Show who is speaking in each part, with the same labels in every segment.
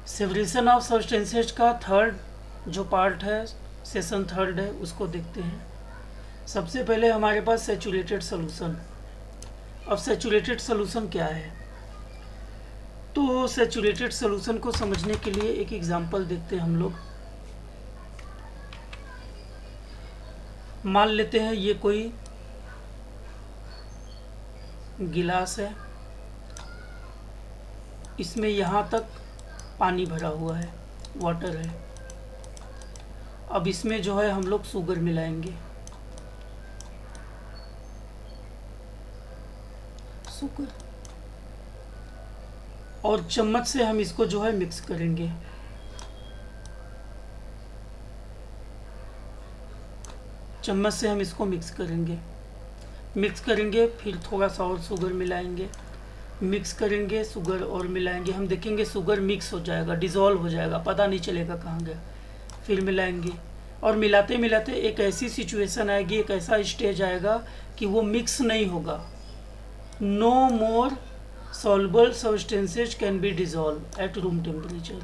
Speaker 1: Separation of substances का third जो part है, सेशन थर्ड है, उसको देखते हैं। सबसे पहले हमारे पास सैचुरेटेड सॉल्यूशन। अब सैचुरेटेड सॉल्यूशन क्या है? तो सैचुरेटेड सॉल्यूशन को समझने के लिए एक एग्जांपल देखते हैं हम लोग। मान लेते हैं ये कोई गिलास है, इसमें यहाँ तक पानी भरा हुआ है, वाटर है। अब इसमें जो है हम लोग शुगर मिलाएंगे, शुगर, और चम्मच से हम इसको जो है मिक्स करेंगे। चम्मच से हम इसको मिक्स करेंगे, फिर थोड़ा सा और शुगर मिलाएंगे, मिक्स करेंगे, शुगर और मिलाएंगे। हम देखेंगे शुगर मिक्स हो जाएगा, डिज़ोल्व हो जाएगा, पता नहीं चलेगा कहाँ गया। फिर मिलाएंगे और मिलाते मिलाते एक ऐसी सिचुएशन आएगी, एक ऐसा स्टेज आएगा कि वो मिक्स नहीं होगा। No more soluble substances can be dissolve at room temperature.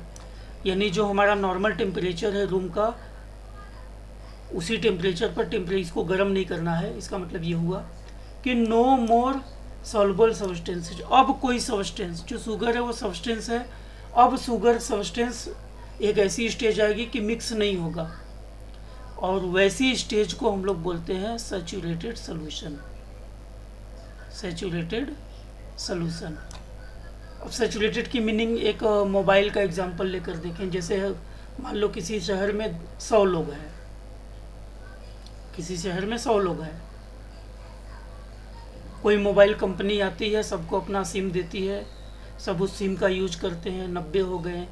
Speaker 1: यानी जो हमारा नॉर्मल टेम्परेचर है रूम का, उसी टेम्परेचर पर इसको गर्म नहीं करना है। इसका मतलब ये हुआ कि नो मोर सॉल्युबल सब्सटेंसेज। अब कोई सब्सटेंस, जो शुगर है वो सब्सटेंस है, अब शुगर सब्सटेंस एक ऐसी स्टेज आएगी कि मिक्स नहीं होगा, और वैसी स्टेज को हम लोग बोलते हैं सैचुरेटेड सॉल्यूशन। Saturated solution. अब सैचुरेटेड की मीनिंग एक मोबाइल का एग्जांपल लेकर देखें। जैसे मान लो किसी शहर में 100 लोग हैं, किसी शहर में 100 लोग हैं। कोई मोबाइल कंपनी आती है, सबको अपना सिम देती है, सब उस सिम का यूज करते हैं। 90 हो गए,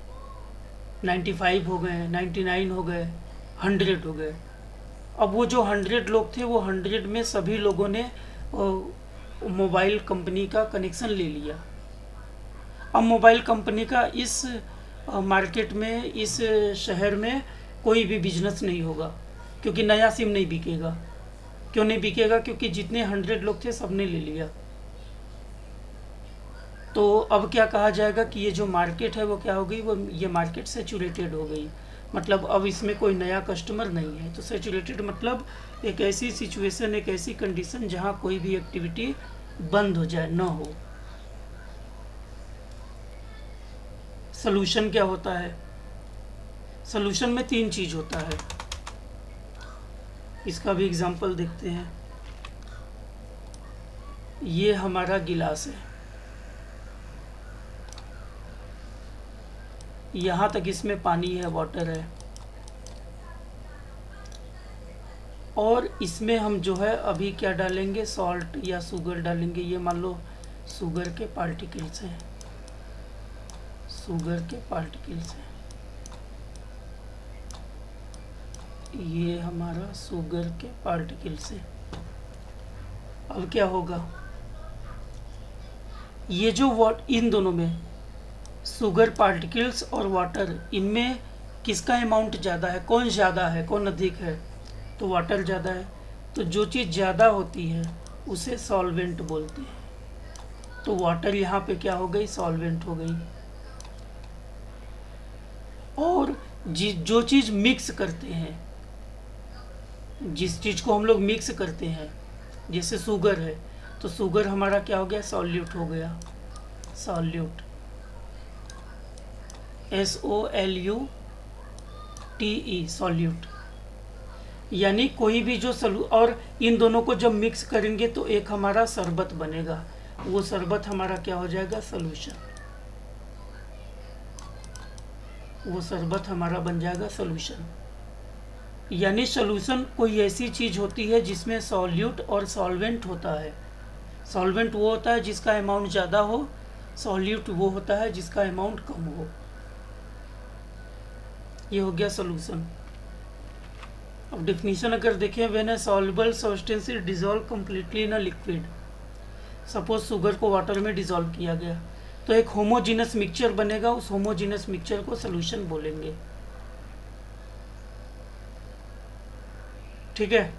Speaker 1: 95 हो गए, 99 हो गए, 100 हो गए। अब वो जो 100 लोग थे, वो 100 में सभी लोगों ने मोबाइल कंपनी का कनेक्शन ले लिया। अब मोबाइल कंपनी का इस मार्केट में, इस शहर में कोई भी बिजनेस नहीं होगा, क्योंकि नया सिम नहीं बिकेगा। क्यों नहीं बिकेगा? क्योंकि जितने 100 लोग थे सबने ले लिया। तो अब क्या कहा जाएगा कि ये जो मार्केट है वो क्या हो गई, वो ये मार्केट सैचुरेटेड हो गई। मतलब अब इसमें कोई नया कस्टमर नहीं है। तो सैचुरेटेड मतलब एक ऐसी सिचुएशन, एक ऐसी कंडीशन जहाँ कोई भी एक्टिविटी बंद हो जाए, ना हो। सॉल्यूशन क्या होता है? सॉल्यूशन में 3 चीज होता है। इसका भी एग्जांपल देखते हैं। ये हमारा गिलास है, यहाँ तक इसमें पानी है, वाटर है, और इसमें हम जो है अभी क्या डालेंगे, सॉल्ट या शुगर डालेंगे। ये मान लो शुगर के पार्टिकल्स हैं, शुगर के पार्टिकल्स हैं। ये हमारा शुगर के पार्टिकल्स है। अब क्या होगा, ये जो इन दोनों में शुगर पार्टिकल्स और वाटर, इनमें किसका अमाउंट ज़्यादा है, कौन ज़्यादा है, कौन अधिक है? तो वाटर ज़्यादा है। तो जो चीज़ ज़्यादा होती है उसे सॉल्वेंट बोलते हैं। तो वाटर यहाँ पे क्या हो गई, सॉल्वेंट हो गई। और जो चीज़ मिक्स करते हैं, जिस चीज़ को हम लोग मिक्स करते हैं, जैसे शुगर है, तो शुगर हमारा क्या हो गया, सॉल्यूट हो गया, सॉल्यूट, SOLUTE, सॉल्यूट। यानी कोई भी जो और इन दोनों को जब मिक्स करेंगे तो एक हमारा शरबत बनेगा, वो शरबत हमारा क्या हो जाएगा, सॉल्यूशन। वो शरबत हमारा बन जाएगा सॉल्यूशन। यानी सॉल्यूशन कोई ऐसी चीज़ होती है जिसमें सॉल्यूट और सॉल्वेंट होता है। सॉल्वेंट वो होता है जिसका अमाउंट ज़्यादा हो, सॉल्यूट वो होता है जिसका अमाउंट कम हो। ये हो गया सॉल्यूशन। अब डेफिनेशन अगर देखें, when a soluble substance is dissolve completely in a liquid. Suppose sugar को वाटर में डिसॉल्व किया गया तो एक होमोजीनस मिक्सचर बनेगा, उस होमोजीनस मिक्सचर को सॉल्यूशन बोलेंगे। ठीक है,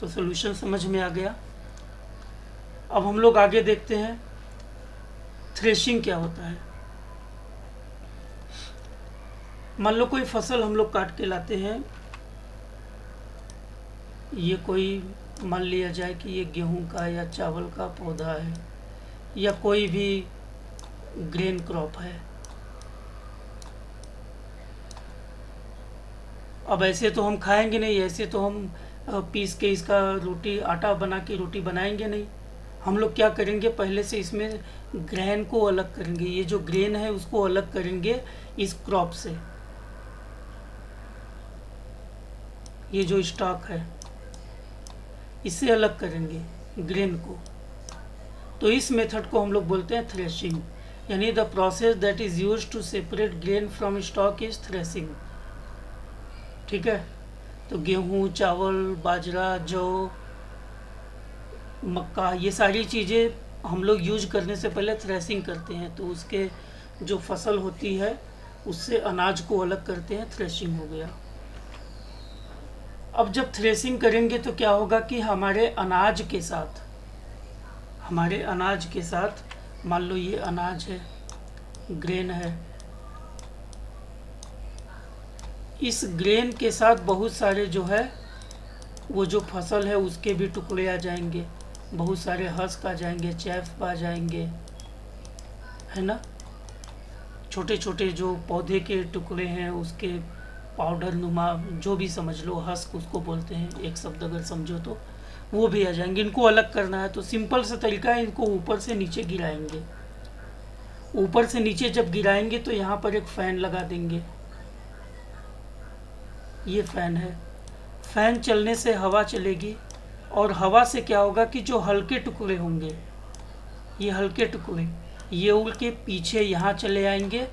Speaker 1: तो सॉल्यूशन समझ में आ गया। अब हम लोग आगे देखते हैं थ्रेशिंग क्या होता है। मान लो कोई फसल हम लोग काट के लाते हैं, ये कोई मान लिया जाए कि ये गेहूं का या चावल का पौधा है या कोई भी ग्रेन क्रॉप है। अब ऐसे तो हम खाएंगे नहीं, ऐसे तो हम पीस के इसका रोटी, आटा बना के रोटी बनाएंगे नहीं। हम लोग क्या करेंगे, पहले से इसमें ग्रेन को अलग करेंगे, ये जो ग्रेन है उसको अलग करेंगे इस क्रॉप से, ये जो स्टॉक है इससे अलग करेंगे ग्रेन को। तो इस मेथड को हम लोग बोलते हैं थ्रेशिंग, यानी the process that is used to separate grain from stalk is threshing. ठीक है, तो गेहूँ, चावल, बाजरा, जौ, मक्का, ये सारी चीज़ें हम लोग यूज करने से पहले थ्रेशिंग करते हैं, तो उसके जो फसल होती है उससे अनाज को अलग करते हैं, थ्रेशिंग हो गया। अब जब थ्रेशिंग करेंगे तो क्या होगा कि हमारे अनाज के साथ मान लो ये अनाज है, ग्रेन है, इस ग्रेन के साथ बहुत सारे जो है वो जो फसल है उसके भी टुकड़े आ जाएंगे, बहुत सारे हस्क आ जाएंगे, चैफ आ जाएंगे, है ना। छोटे छोटे जो पौधे के टुकड़े हैं उसके पाउडर नुमा, जो भी समझ लो, हस्क उसको बोलते हैं, एक शब्द अगर समझो तो, वो भी आ जाएंगे। इनको अलग करना है तो सिंपल सा तरीका है, इनको ऊपर से नीचे गिराएंगे। ऊपर से नीचे जब गिराएंगे तो यहाँ पर एक फ़ैन लगा देंगे, ये फ़ैन है, फ़ैन चलने से हवा चलेगी और हवा से क्या होगा कि जो हल्के टुकड़े होंगे, ये हल्के टुकड़े ये उड़ के पीछे यहाँ चले आएंगे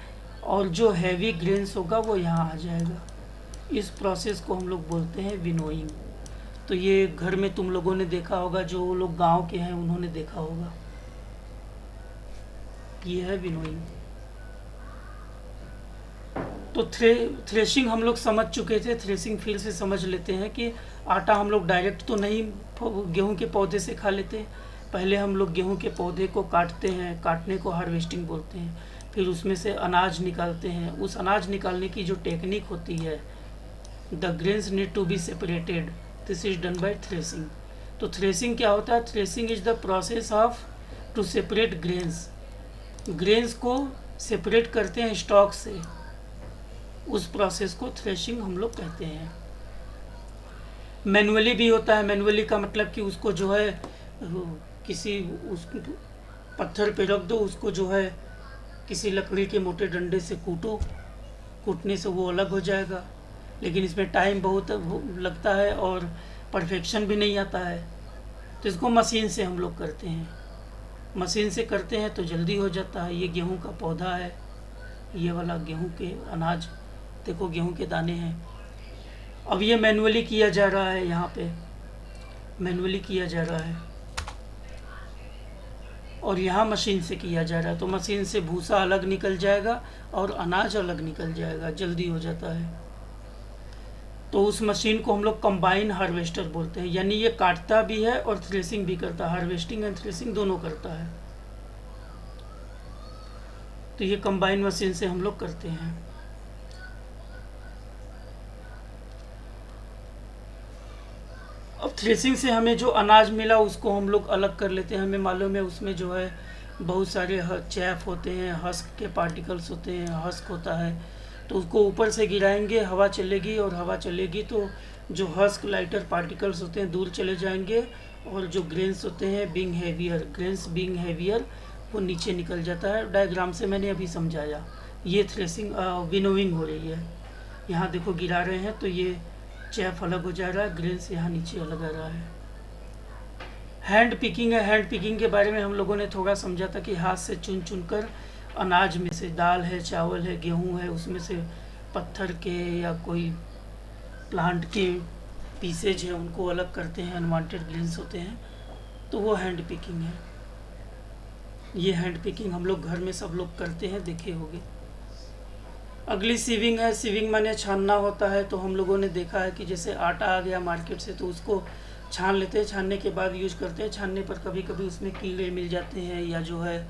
Speaker 1: और जो हैवी ग्रेन्स होगा वो यहाँ आ जाएगा। इस प्रोसेस को हम लोग बोलते हैं विनोइंग। तो ये घर में तुम लोगों ने देखा होगा, जो लोग गांव के हैं उन्होंने देखा होगा, ये है विनोइंग। तो थ्रेशिंग हम लोग समझ चुके थे, थ्रेशिंग फिर से समझ लेते हैं कि आटा हम लोग डायरेक्ट तो नहीं गेहूं के पौधे से खा लेते, पहले हम लोग गेहूं के पौधे को काटते हैं, काटने को हार्वेस्टिंग बोलते हैं, फिर उसमें से अनाज निकालते हैं। उस अनाज निकालने की जो टेक्निक होती है, the grains need to be separated, this is done by threshing. तो थ्रेशिंग क्या होता है, threshing is the process of to separate grains को सेपरेट करते हैं स्टॉक से, उस प्रोसेस को थ्रेशिंग हम लोग कहते हैं। मैनुअली भी होता है, मैनुअली का मतलब कि उसको जो है किसी उस पत्थर पे रख दो, उसको जो है किसी लकड़ी के मोटे डंडे से कूटो, कूटने से वो अलग हो जाएगा। लेकिन इसमें टाइम बहुत लगता है और परफेक्शन भी नहीं आता है, तो इसको मशीन से हम लोग करते हैं। मशीन से करते हैं तो जल्दी हो जाता है। ये गेहूं का पौधा है, ये वाला गेहूं के अनाज, देखो गेहूं के दाने हैं। अब ये मैनुअली किया जा रहा है, यहाँ पे मैनुअली किया जा रहा है और यहाँ मशीन से किया जा रहा है। तो मशीन से भूसा अलग निकल जाएगा और अनाज अलग निकल जाएगा, जल्दी हो जाता है। तो उस मशीन को हम लोग कंबाइन हार्वेस्टर बोलते हैं, यानी ये काटता भी है और थ्रेसिंग भी करता है, हार्वेस्टिंग एंड थ्रेसिंग दोनों करता है। तो ये कंबाइन मशीन से हम लोग करते हैं। अब थ्रेसिंग से हमें जो अनाज मिला उसको हम लोग अलग कर लेते हैं। हमें मालूम है उसमें जो है बहुत सारे चैफ होते हैं, हस्क के पार्टिकल्स होते हैं, हस्क होता है, तो उसको ऊपर से गिराएंगे, हवा चलेगी और हवा चलेगी तो जो हस्क लाइटर पार्टिकल्स होते हैं दूर चले जाएंगे और जो ग्रेन्स होते हैं ग्रेन्स बीइंग हैवियर वो नीचे निकल जाता है। डायग्राम से मैंने अभी समझाया। ये थ्रेसिंग विनोइंग हो रही है। यहाँ देखो गिरा रहे हैं तो ये चैफ अलग हो जा रहा है, ग्रेन्स यहाँ नीचे अलग आ रहा है। हैंड पिकिंग है। हैंड पिकिंग के बारे में हम लोगों ने थोड़ा समझा था कि हाथ से चुन चुन कर अनाज में से, दाल है, चावल है, गेहूं है, उसमें से पत्थर के या कोई प्लांट के पीसेज हैं उनको अलग करते हैं, अनवांटेड ग्रेन्स होते हैं, तो वो हैंड पिकिंग है। ये हैंड पिकिंग हम लोग घर में सब लोग करते हैं, देखे होंगे। अगली सीविंग है। सीविंग माने छानना होता है। तो हम लोगों ने देखा है कि जैसे आटा आ गया मार्केट से तो उसको छान लेते हैं, छानने के बाद यूज करते हैं। छानने पर कभी कभी उसमें कीड़े मिल जाते हैं या जो है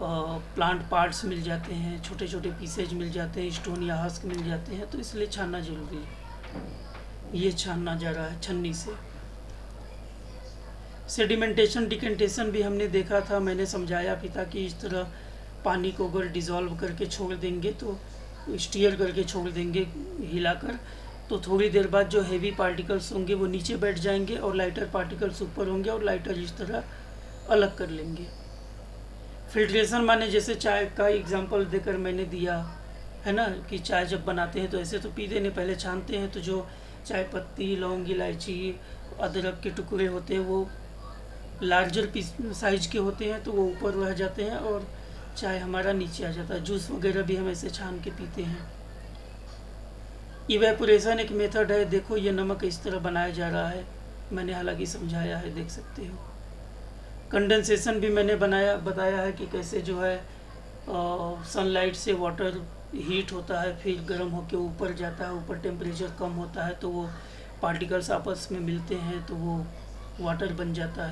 Speaker 1: प्लांट पार्ट्स मिल जाते हैं, छोटे छोटे पीसेज मिल जाते हैं, स्टोन या हस्क मिल जाते हैं, तो इसलिए छानना ज़रूरी है। ये छानना जा रहा है छन्नी से। सेडिमेंटेशन डिकेंटेशन भी हमने देखा था, मैंने समझाया भी था कि इस तरह पानी को अगर डिज़ोल्व करके छोड़ देंगे तो स्टीयर करके छोड़ देंगे हिलाकर, तो थोड़ी देर बाद जो हेवी पार्टिकल्स होंगे वो नीचे बैठ जाएंगे और लाइटर पार्टिकल्स ऊपर होंगे और लाइटर इस तरह अलग कर लेंगे। फिल्ट्रेशन माने जैसे चाय का एग्जांपल देकर मैंने दिया है ना, कि चाय जब बनाते हैं तो ऐसे तो पीते नहीं, पहले छानते हैं, तो जो चाय पत्ती, लौंग, इलायची, अदरक के टुकड़े होते हैं वो लार्जर पीस साइज के होते हैं, तो वो ऊपर रह जाते हैं और चाय हमारा नीचे आ जाता है। जूस वगैरह भी हम ऐसे छान के पीते हैं। इवेपोरेशन एक मेथड है। देखो ये नमक इस तरह बनाया जा रहा है, मैंने हालांकि समझाया है, देख सकते हो। कंडेंसेशन भी मैंने बताया है कि कैसे जो है सनलाइट से वाटर हीट होता है, फिर गर्म होकर ऊपर जाता है, ऊपर टेम्परेचर कम होता है तो वो पार्टिकल्स आपस में मिलते हैं तो वो वाटर बन जाता है।